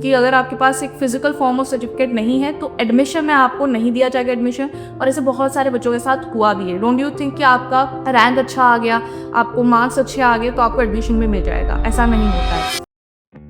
क्योंकि अगर आपके पास एक फिजिकल फॉर्म ऑफ सर्टिफिकेट नहीं है तो एडमिशन में आपको नहीं दिया जाएगा एडमिशन। और ऐसे बहुत सारे बच्चों के साथ हुआ भी है। डोंट यू थिंक कि आपका रैंक अच्छा आ गया, आपको मार्क्स अच्छे आ गए तो आपको एडमिशन भी मिल जाएगा, ऐसा नहीं होता है।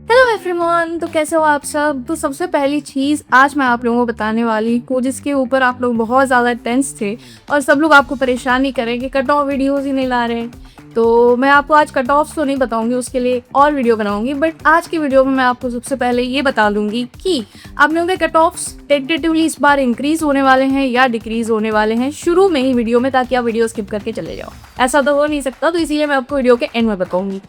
हेलो एवरीवन, तो कैसे हो आप सब। तो सबसे पहली चीज़ आज मैं आप लोगों को बताने वाली हूँ जिसके ऊपर आप लोग बहुत ज़्यादा टेंस थे और सब लोग आपको परेशान ही करें कि कट ऑफ वीडियोज़ ही नहीं ला रहे हैं। तो मैं आपको आज कट ऑफ तो नहीं बताऊंगी, उसके लिए और वीडियो बनाऊंगी। बट आज की वीडियो में मैं आपको सबसे पहले ये बता दूंगी कि आप लोगों के कट ऑफ्स टेंटेटिवली इस बार इंक्रीज होने वाले हैं या डिक्रीज होने वाले हैं शुरू में ही वीडियो में, ताकि आप वीडियो स्किप करके चले जाओ। ऐसा तो हो नहीं सकता, तो इसीलिए मैं आपको वीडियो के एंड में बताऊंगी।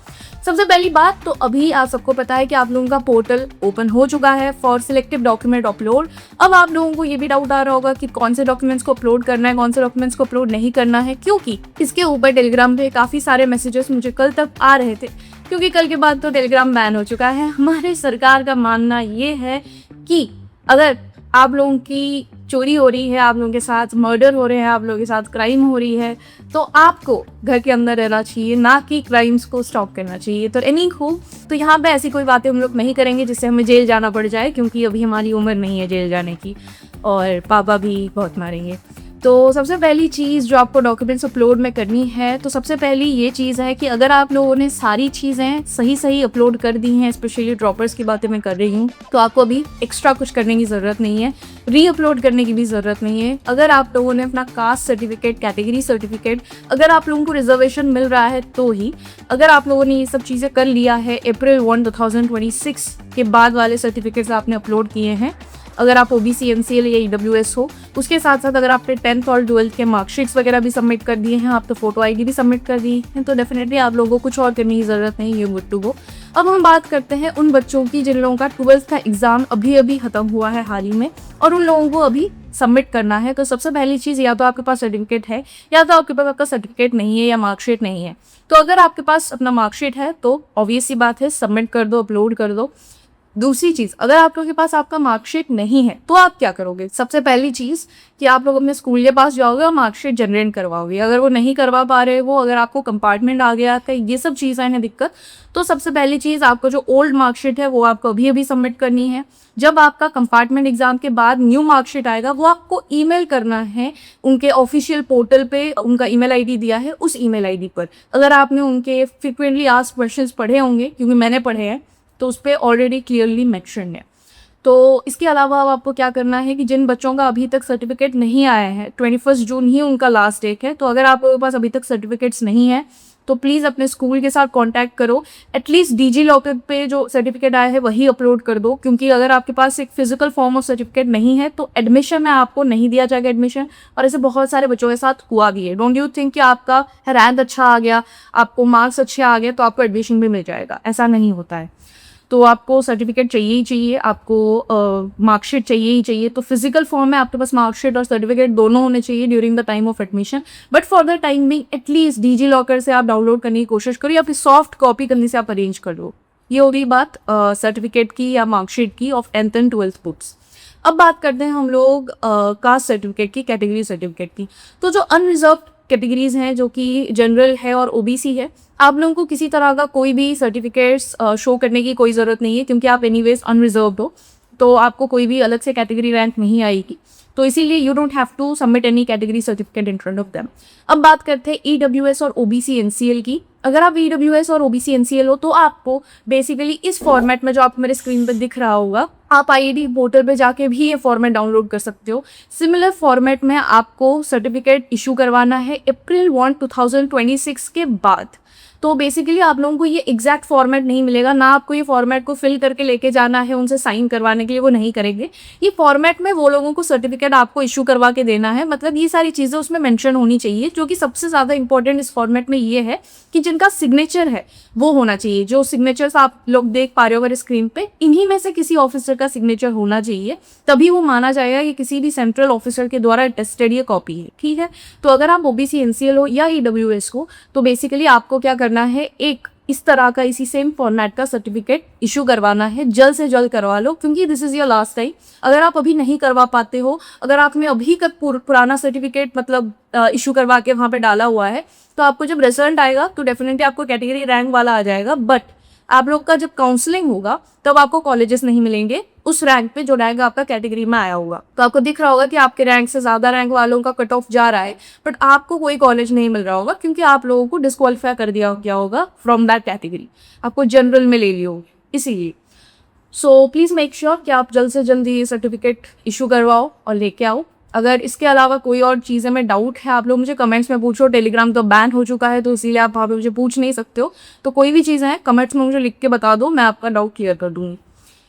सबसे पहली बात तो अभी आप सबको पता है कि आप लोगों का पोर्टल ओपन हो चुका है फॉर सिलेक्टिव डॉक्यूमेंट अपलोड। अब आप लोगों को ये भी डाउट आ रहा होगा कि कौन से डॉक्यूमेंट्स को अपलोड करना है, कौन से डॉक्यूमेंट्स को अपलोड नहीं करना है, क्योंकि इसके ऊपर टेलीग्राम पे काफ़ी सारे मैसेजेस मुझे कल तक आ रहे थे। क्योंकि कल के बाद तो टेलीग्राम बैन हो चुका है। हमारे सरकार का मानना ये है कि अगर आप लोगों की चोरी हो रही है, आप लोगों के साथ मर्डर हो रहे हैं, आप लोगों के साथ क्राइम हो रही है, तो आपको घर के अंदर रहना चाहिए, ना कि क्राइम्स को स्टॉप करना चाहिए। तो एनी हो, तो यहाँ पे ऐसी कोई बातें हम लोग नहीं करेंगे जिससे हमें जेल जाना पड़ जाए, क्योंकि अभी हमारी उम्र नहीं है जेल जाने की और पापा भी बहुत मारेंगे। तो सबसे पहली चीज़ जो आपको डॉक्यूमेंट्स अपलोड में करनी है, तो सबसे पहली ये चीज़ है कि अगर आप लोगों ने सारी चीज़ें सही सही अपलोड कर दी हैं, स्पेशली ड्रॉपर्स की बातें मैं कर रही हूँ, तो आपको अभी एक्स्ट्रा कुछ करने की ज़रूरत नहीं है, री अपलोड करने की भी ज़रूरत नहीं है। अगर आप लोगों ने अपना कास्ट सर्टिफिकेट, कैटेगरी सर्टिफिकेट, अगर आप लोगों को रिजर्वेशन मिल रहा है तो ही, अगर आप लोगों ने ये सब चीज़ें कर लिया है अप्रैल 1, 2026 के बाद वाले सर्टिफिकेट्स आपने अपलोड किए हैं, अगर आप ओबीसी, एनसीएल या ईडब्ल्यूएस हो, उसके साथ साथ अगर आपने 10th और 12th के मार्कशीट्स वगैरह भी सबमिट कर दिए हैं, आप तो फोटो आईडी भी सबमिट कर दी हैं, तो डेफिनेटली आप लोगों को कुछ और करने की ज़रूरत नहीं है, गुड टू गो। अब हम बात करते हैं उन बच्चों की जिन लोगों का 12th का एग्ज़ाम अभी अभी ख़त्म हुआ है हाल ही में और उन लोगों को अभी सबमिट करना है। तो सबसे पहली चीज़, या तो आपके पास सर्टिफिकेट है या तो आपके पास आपका सर्टिफिकेट नहीं है या मार्कशीट नहीं है। तो अगर आपके पास अपना मार्कशीट है तो ऑब्वियस सी बात है, सबमिट कर दो, अपलोड कर दो। दूसरी चीज़, अगर आप लोगों के पास आपका मार्कशीट नहीं है तो आप क्या करोगे। सबसे पहली चीज़ कि आप लोग अपने स्कूल के पास जाओगे और मार्कशीट जनरेट करवाओगे। अगर वो नहीं करवा पा रहे वो, अगर आपको कंपार्टमेंट आ गया था, ये सब चीज़ें हैं दिक्कत, तो सबसे पहली चीज़ आपको जो ओल्ड मार्कशीट है वो आपको अभी अभी सबमिट करनी है। जब आपका कंपार्टमेंट एग्जाम के बाद न्यू मार्कशीट आएगा वो आपको ईमेल करना है उनके ऑफिशियल पोर्टल पे, उनका ईमेल आईडी दिया है उस ईमेल आईडी पर। अगर आपने उनके फ्रिक्वेंटली आस्क्ड क्वेश्चंस पढ़े होंगे, क्योंकि मैंने पढ़े हैं, तो उस पर ऑलरेडी क्लियरली मेंशन है। तो इसके अलावा अब आपको क्या करना है कि जिन बच्चों का अभी तक सर्टिफिकेट नहीं आया है, 21 जून ही उनका लास्ट डेट है, तो अगर आप लोगों के पास अभी तक सर्टिफिकेट्स नहीं है तो प्लीज़ अपने स्कूल के साथ कांटेक्ट करो। एटलीस्ट डीजी लॉकर पे जो सर्टिफिकेट आया है वही अपलोड कर दो, क्योंकि अगर आपके पास एक फिजिकल फॉर्म ऑफ सर्टिफिकेट नहीं है तो एडमिशन में आपको नहीं दिया जाएगा एडमिशन। और ऐसे बहुत सारे बच्चों के साथ हुआ भी है। डोंट यू थिंक कि आपका रैंक अच्छा आ गया, आपको मार्क्स अच्छे आ गए तो आपको एडमिशन भी मिल जाएगा, ऐसा नहीं होता है। तो आपको सर्टिफिकेट चाहिए ही चाहिए, आपको मार्कशीट चाहिए ही चाहिए। तो फिजिकल फॉर्म में आपके पास मार्कशीट और सर्टिफिकेट दोनों होने चाहिए during the time of admission. But for the time being at least DG locker से आप डाउनलोड करने की कोशिश करो या फिर सॉफ्ट कॉपी करने से आप अरेंज कर लो। ये हो गई बात सर्टिफिकेट की या मार्कशीट की of 10th and 12th books. अब बात करते हैं हम लोग कास्ट सर्टिफिकेट की, कैटेगरी सर्टिफिकेट की। तो जो अनरिजर्व कैटेगरीज हैं, जो कि जनरल है और ओबीसी है, आप लोगों को किसी तरह का कोई भी सर्टिफिकेट्स शो करने की कोई ज़रूरत नहीं है, क्योंकि आप एनीवेज अनरिजर्व्ड हो, तो आपको कोई भी अलग से कैटेगरी रैंक नहीं आएगी। तो इसीलिए you don't have to submit any category certificate in front of them. अब बात करते हैं ईडब्ल्यूएस और ओबीसी एनसीएल की। अगर आप ईडब्ल्यूएस और ओबीसी एनसीएल हो तो आपको बेसिकली इस फॉर्मेट में जो आपको मेरे स्क्रीन पर दिख रहा होगा, आप आईआईटी पोर्टल पे जाके भी ये फॉर्मेट डाउनलोड कर सकते हो। सिमिलर फॉर्मेट में आपको सर्टिफिकेट इशू करवाना है अप्रैल 1, 2026 के बाद। तो बेसिकली आप लोगों को ये एग्जैक्ट फॉर्मेट नहीं मिलेगा, ना आपको ये फॉर्मेट को फिल करके लेके जाना है उनसे साइन करवाने के लिए, वो नहीं करेंगे। ये फॉर्मेट में वो लोगों को सर्टिफिकेट आपको इशू करवा के देना है, मतलब ये सारी चीज़ें उसमें मेंशन होनी चाहिए। जो कि सबसे ज़्यादा इंपॉर्टेंट इस फॉर्मेट में ये है कि जिनका सिग्नेचर है वो होना चाहिए। जो सिग्नेचर्स आप लोग देख पा रहे हो अगर स्क्रीन पे, इन्हीं में से किसी ऑफिसर का सिग्नेचर होना चाहिए, तभी वो माना जाएगा कि किसी भी सेंट्रल ऑफिसर के द्वारा टेस्टेड ये कॉपी है, ठीक है। तो अगर आप ओबीसी एनसीएल हो या ईडब्ल्यूएस हो तो बेसिकली आपको क्या करना है, एक इस तरह का इसी सेम फॉर्मेट का सर्टिफिकेट इशू करवाना है। जल्द से जल्द करवा लो, क्योंकि this is your last time. अगर आप अभी नहीं करवा पाते हो, अगर आपने अभी का पुराना सर्टिफिकेट मतलब इशू करवा के वहाँ पे डाला हुआ है, तो आपको जब रिजल्ट आएगा तो डेफिनेटली आपको कैटेगरी रैंक वाला आ जाएगा, बट आप लोग का जब काउंसलिंग होगा तब आपको कॉलेजेस नहीं मिलेंगे उस रैंक पे जो रैंक आपका कैटेगरी में आया होगा। तो आपको दिख रहा होगा कि आपके रैंक से ज़्यादा रैंक वालों का कट ऑफ जा रहा है, बट आपको कोई कॉलेज नहीं मिल रहा होगा क्योंकि आप लोगों को डिस्क्वालीफाई कर दिया गया होगा फ्रॉम दैट कैटेगरी, आपको जनरल में ले ली होगी इसीलिए। सो प्लीज़ मेक श्योर कि आप जल्द से जल्द ये सर्टिफिकेट इशू करवाओ और लेके आओ। अगर इसके अलावा कोई और चीज़ें में डाउट है, आप लोग मुझे कमेंट्स में पूछो। टेलीग्राम तो बैन हो चुका है तो इसीलिए आप वहाँ पे मुझे पूछ नहीं सकते हो, तो कोई भी चीज़ें हैं कमेंट्स में मुझे लिख के बता दो, मैं आपका डाउट क्लियर कर दूँगी।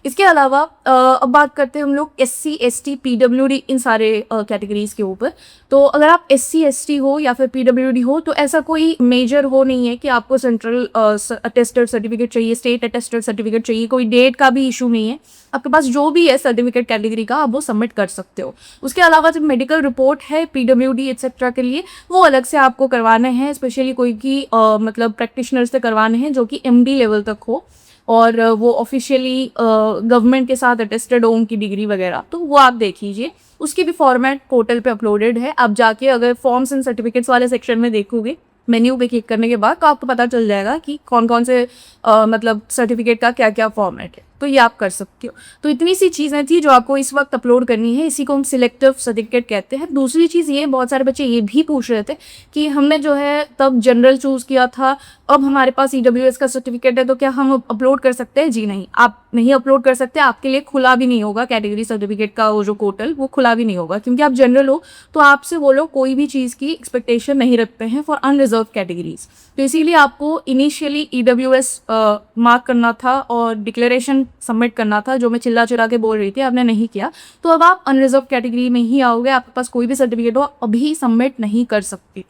इसके अलावा अब बात करते हैं हम लोग SC ST PWD इन सारे कैटेगरीज के ऊपर। तो अगर आप SC ST हो या फिर PWD हो तो ऐसा कोई मेजर हो नहीं है कि आपको सेंट्रल अटेस्टेड सर्टिफिकेट चाहिए, स्टेट अटेस्टेड सर्टिफिकेट चाहिए, कोई डेट का भी इशू नहीं है। आपके पास जो भी है सर्टिफिकेट कैटेगरी का आप वो सबमिट कर सकते हो। उसके अलावा जब मेडिकल रिपोर्ट है PWD एक्सेट्रा के लिए वो अलग से आपको करवाने हैं, स्पेशली कोई की मतलब प्रैक्टिशनर से करवाने हैं जो कि MD लेवल तक हो और वो ऑफिशियली गवर्नमेंट के साथ अटेस्टेड हो उनकी डिग्री वगैरह, तो वो आप देख लीजिए। उसकी भी फॉर्मेट पोर्टल पे अपलोडेड है, आप जाके अगर फॉर्म्स एंड सर्टिफिकेट्स वाले सेक्शन में देखोगे मेन्यू पे क्लिक करने के बाद तो आपको पता चल जाएगा कि कौन कौन से मतलब सर्टिफिकेट का क्या क्या फॉर्मेट है, तो ये आप कर सकते हो। तो इतनी सी चीज़ें थी जो आपको इस वक्त अपलोड करनी है, इसी को हम सिलेक्टिव सर्टिफिकेट कहते हैं। दूसरी चीज़ ये, बहुत सारे बच्चे ये भी पूछ रहे थे कि हमने जो है तब जनरल चूज़ किया था, अब हमारे पास EWS का सर्टिफिकेट है तो क्या हम अपलोड कर सकते हैं? जी नहीं, आप नहीं अपलोड कर सकते, आपके लिए खुला भी नहीं होगा कैटेगरी सर्टिफिकेट का वो जो पोर्टल, वो खुला भी नहीं होगा क्योंकि आप जनरल हो, तो आपसे वो लोग कोई भी चीज़ की एक्सपेक्टेशन नहीं रखते हैं फॉर अनरिजर्व कैटेगरीज। तो इसीलिए आपको इनिशियली EWS मार्क करना था और डिक्लेरेशन सबमिट करना था, जो मैं चिल्ला चिल्ला के बोल रही थी, आपने नहीं किया, तो अब आप अनरिजर्व कैटेगरी में ही आओगे। आपके पास कोई भी सर्टिफिकेट हो अभी सबमिट नहीं कर सकते।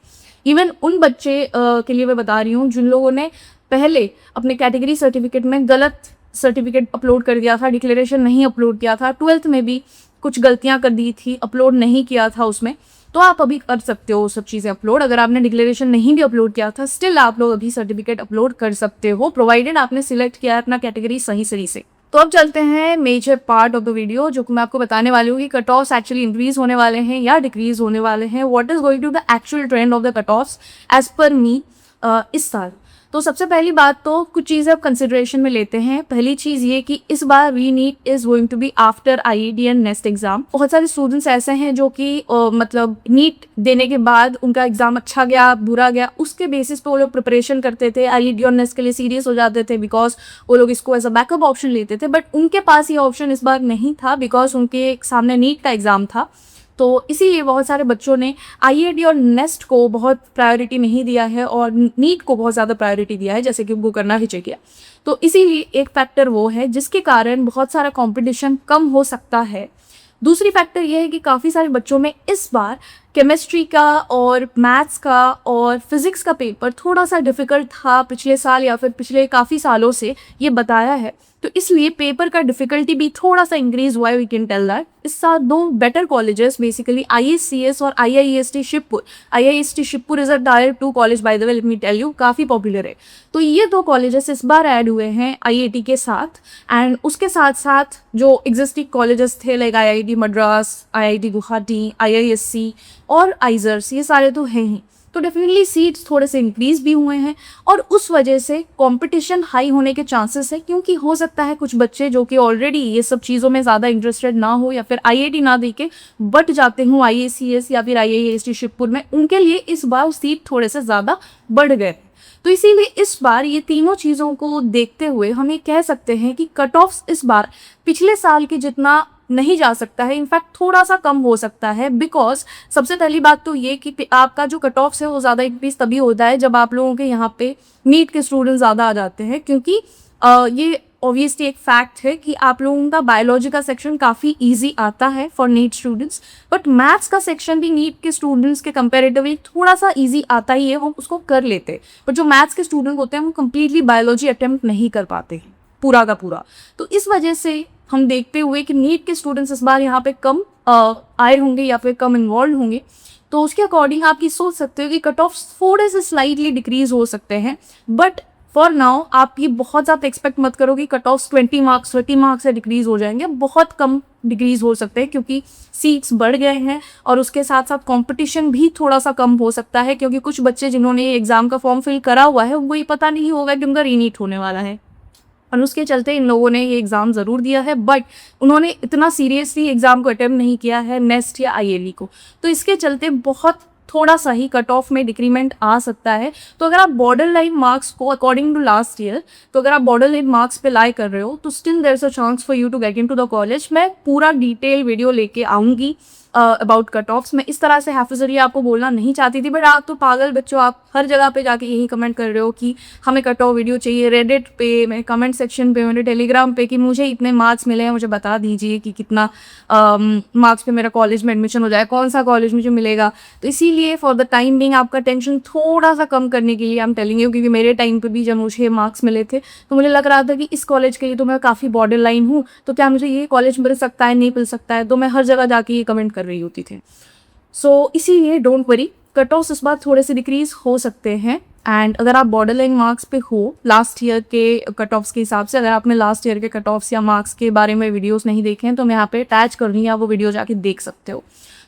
इवन उन बच्चे के लिए मैं बता रही हूँ जिन लोगों ने पहले अपने कैटेगरी सर्टिफिकेट में गलत सर्टिफिकेट अपलोड कर दिया था, डिक्लेरेशन नहीं अपलोड किया था, 12th में भी कुछ गलतियां कर दी थी, अपलोड नहीं किया था उसमें, तो आप अभी कर सकते हो वो सब चीज़ें अपलोड। अगर आपने डिक्लेरेशन नहीं भी अपलोड किया था स्टिल आप लोग अभी सर्टिफिकेट अपलोड कर सकते हो, प्रोवाइडेड आपने सिलेक्ट किया है अपना कैटेगरी सही से। तो अब चलते हैं major part of the video, जो मैं आपको बताने वाली हूँ कि कट ऑफ्स एक्चुअली इंक्रीज होने वाले हैं या डिक्रीज होने वाले हैं, what is going to the actual trend of the cut offs as per me इस साल। तो सबसे पहली बात तो कुछ चीज़ें अब कंसिडरेशन में लेते हैं। पहली चीज़ ये कि इस बार re NEET is going to be after IIT and NEST exam. बहुत सारे स्टूडेंट्स ऐसे हैं जो कि मतलब नीट देने के बाद उनका एग्जाम अच्छा गया बुरा गया, उसके बेसिस पे वो लोग प्रिपरेशन करते थे, IIT और नेस्ट के लिए सीरियस हो जाते थे बिकॉज वो लोग इसको एज अ बैकअप ऑप्शन लेते थे, बट उनके पास ये ऑप्शन इस बार नहीं था बिकॉज उनके सामने नीट का एग्ज़ाम था। तो इसीलिए बहुत सारे बच्चों ने IIT और नेस्ट को बहुत प्रायोरिटी नहीं दिया है और नीट को बहुत ज़्यादा प्रायोरिटी दिया है, जैसे कि उनको करना भी चाहिए। तो इसीलिए एक फैक्टर वो है जिसके कारण बहुत सारा कंपटीशन कम हो सकता है। दूसरी फैक्टर ये है कि काफ़ी सारे बच्चों में इस बार केमिस्ट्री का और मैथ्स का और फिज़िक्स का पेपर थोड़ा सा डिफ़िकल्ट था पिछले साल या फिर पिछले काफ़ी सालों से ये बताया है, तो इसलिए पेपर का डिफ़िकल्टी भी थोड़ा सा इंक्रीज हुआ है, वी कैन टेल दैट। इस साल 2 बेटर कॉलेजेस बेसिकली ISCS और IIST Shibpur. IIST Shibpur is a tier 2 college by the way, let me tell you, काफ़ी पॉपुलर है। तो ये 2 कॉलेजेस इस बार ऐड हुए हैं IIT के साथ, एंड उसके साथ साथ जो एग्जिस्टिंग कॉलेजेस थे like IIT Madras, IIT Guwahati, IISc और आइजर्स, ये सारे तो हैं ही। तो डेफिनेटली सीट्स थोड़े से इंक्रीज भी हुए हैं और उस वजह से कंपटीशन हाई होने के चांसेस है, क्योंकि हो सकता है कुछ बच्चे जो कि ऑलरेडी ये सब चीज़ों में ज़्यादा इंटरेस्टेड ना हो या फिर IIT ना दे के बट जाते हों IACS या फिर IIST शिवपुर में, उनके लिए इस बार सीट थोड़े से ज़्यादा बढ़ गए। तो इसीलिए इस बार ये तीनों चीज़ों को देखते हुए हम ये कह सकते हैं कि कट ऑफ्स इस बार पिछले साल के जितना नहीं जा सकता है, इनफैक्ट थोड़ा सा कम हो सकता है। बिकॉज सबसे पहली बात तो ये कि आपका जो कट ऑफ्स है वो ज़्यादा इंक्रीज तभी होता है जब आप लोगों के यहाँ पे नीट के स्टूडेंट ज़्यादा आ जाते हैं, क्योंकि ये ऑब्वियसली एक फैक्ट है कि आप लोगों का बायोलॉजी का सेक्शन काफ़ी इजी आता है for NEET students, but maths का सेक्शन भी नीट के स्टूडेंट्स के कंपैरेटिवली थोड़ा सा इजी आता ही है, वो उसको कर लेते, बट जो मैथ्स के स्टूडेंट होते हैं वो कम्प्लीटली बायोलॉजी अटेम्प्ट नहीं कर पाते हैं पूरा का पूरा। तो इस वजह से हम देखते हुए कि नीट के स्टूडेंट्स इस बार यहाँ पे कम आए होंगे या फिर कम इन्वॉल्व होंगे, तो उसके अकॉर्डिंग आप ये सोच सकते हो कि कट ऑफ थोड़े से स्लाइटली डिक्रीज हो सकते हैं। बट फॉर नाउ आप ये बहुत ज़्यादा एक्सपेक्ट मत करो कि कट ऑफ 20 मार्क्स 30 मार्क्स से डिक्रीज हो जाएंगे, बहुत कम डिक्रीज हो सकते हैं क्योंकि सीट्स बढ़ गए हैं और उसके साथ साथ कंपटीशन भी थोड़ा सा कम हो सकता है, क्योंकि कुछ बच्चे जिन्होंने एग्जाम का फॉर्म फिल करा हुआ है उनको ये पता नहीं होगा कि उनका रीनीट होने वाला है। और उसके चलते इन लोगों ने ये एग्ज़ाम ज़रूर दिया है, बट उन्होंने इतना सीरियसली एग्ज़ाम को अटेम्प्ट नहीं किया है नेस्ट या आईएलई को, तो इसके चलते बहुत थोड़ा सा ही कट ऑफ में डिक्रीमेंट आ सकता है। तो अगर आप बॉर्डर लाइन मार्क्स को अकॉर्डिंग टू लास्ट ईयर, तो अगर आप बॉर्डर लाइन मार्क्स पे लाई कर रहे हो तो still there is a chance for you to get into the college. मैं पूरा डिटेल वीडियो लेके आऊँगी अबाउट कट ऑफ्स। मैं इस तरह से हाफिजरी आपको बोलना नहीं चाहती थी, बट आप तो पागल बच्चों, आप हर जगह पे जाके यही कमेंट कर रहे हो कि हमें कट ऑफ वीडियो चाहिए। रेडिट पे, मेरे कमेंट सेक्शन पे, मेरे टेलीग्राम पे कि मुझे इतने मार्क्स मिले हैं, मुझे बता दीजिए कि कितना मार्क्स पे मेरा कॉलेज में एडमिशन हो जाए, कौन सा कॉलेज मुझे मिलेगा। तो इसीलिए फॉर द टाइम बिंग आपका टेंशन थोड़ा सा कम करने के लिए आई एम टेलिंग यू, क्योंकि मेरे टाइम पे भी जब मुझे मार्क्स मिले थे तो मुझे लग रहा था कि इस कॉलेज के लिए तो मैं काफ़ी बॉर्डर लाइन हूँ, तो क्या मुझे ये कॉलेज मिल सकता है, नहीं मिल सकता है। तो मैं हर जगह जाके ये कमेंट कर रही होती थी। सो इसीलिए डोंट वरी, कट ऑफ्स इस बार थोड़े से डिक्रीज हो सकते हैं। एंड अगर आप बॉर्डर लाइन मार्क्स पे हो लास्ट ईयर के कट ऑफ्स के हिसाब से, अगर आपने लास्ट ईयर के कट ऑफ्स या मार्क्स के बारे में वीडियोस नहीं देखे हैं तो मैं यहाँ पे अटैच कर रही हूँ, आप वो वीडियो जाके देख सकते हो।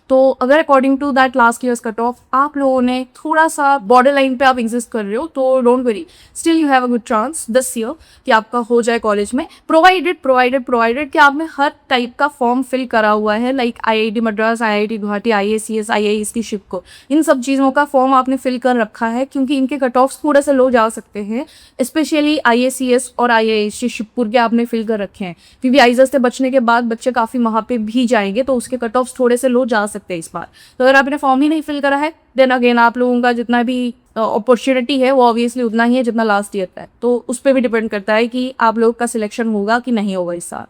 तो अगर according to that last years cut off आप लोगों ने थोड़ा सा बॉर्डर लाइन पे आप एग्जिस्ट कर रहे हो, तो don't worry, still you have a good chance this year कि आपका हो जाए कॉलेज में, प्रोवाइडेड कि आपने हर टाइप का फॉर्म फिल करा हुआ है, like IIT Madras, IIT Guwahati, IACS, IIST, शिपको, इन सब चीज़ों का फॉर्म आपने फिल कर रखा है, क्योंकि इनके कट ऑफ्स थोड़े से लो जा सकते हैं। स्पेशली आईएसीएस और आईआईएसटी शिवपुर के आपने फिल कर रखे हैं, क्योंकि आइजर से बचने के बाद बच्चे काफ़ी वहाँ पे भी जाएंगे, तो उसके कट ऑफ्स थोड़े से लो जा सकते हैं इस बार। तो अगर आपने फॉर्म ही नहीं फिल करा है, देन अगेन आप लोगों का जितना भी अपॉर्चुनिटी है वो ऑब्वियसली उतना ही है जितना लास्ट ईयर का है, तो उस पर भी डिपेंड करता है कि आप लोग का सिलेक्शन होगा कि नहीं होगा इस साल।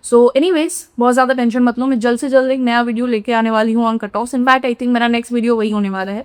सो एनीवेज, बहुत ज़्यादा टेंशन मत लो, मैं जल्द से जल्द एक नया वीडियो लेके आने वाली हूँ on cut offs. In fact I think मेरा नेक्स्ट वीडियो वही होने वाला है।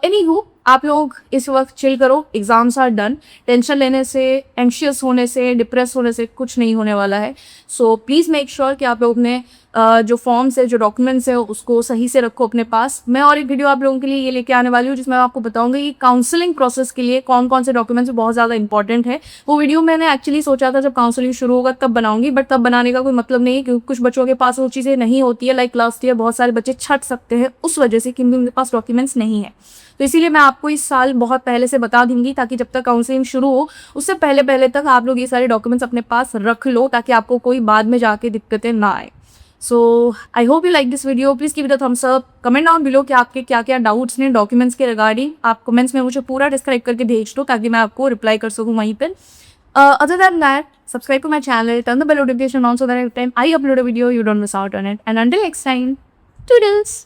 एनीहू, आप लोग इस वक्त चिल करो, एग्जाम्स आर डन। टेंशन लेने से, एंशियस होने से, डिप्रेस होने से कुछ नहीं होने वाला है। सो प्लीज़ मेक श्योर कि आप लोग अपने जो फॉर्म्स है, जो डॉक्यूमेंट्स है, उसको सही से रखो अपने पास। मैं और एक वीडियो आप लोगों के लिए ये लेके आने वाली हूँ जिसमें मैं आपको बताऊंगी कि काउंसलिंग प्रोसेस के लिए कौन कौन से डॉक्यूमेंट्स बहुत ज़्यादा इंपॉर्टेंट है। वो वीडियो मैंने एक्चुअली सोचा था जब काउंसलिंग शुरू होगा तब बनाऊंगी, बट तब बनाने का कोई मतलब नहीं है, क्योंकि कुछ बच्चों के पास वो चीज़ें नहीं होती है। लाइक लास्ट ईयर बहुत सारे बच्चे छट सकते हैं उस वजह से क्योंकि उनके पास डॉक्यूमेंट्स नहीं है। तो इसीलिए मैं आपको इस साल बहुत पहले से बता दूंगी, ताकि जब तक काउंसलिंग शुरू हो उससे पहले पहले तक आप लोग ये सारे डॉक्यूमेंट्स अपने पास रख लो, ताकि आपको कोई बाद में जाके दिक्कतें ना आए। So I hope you like this video. Please give it a thumbs up. Comment down below कि आपके क्या क्या डाउट्स हैं डॉक्यूमेंट्स के रिगार्डिंग। आप कमेंट्स में मुझे पूरा डिस्क्राइब करके भेज दो ताकि मैं आपको रिप्लाई कर सकूँ वहीं पर। Other than that, subscribe to my channel, turn the bell notification on so that every time I upload a video, you don't miss out on it. And until next time, toodles!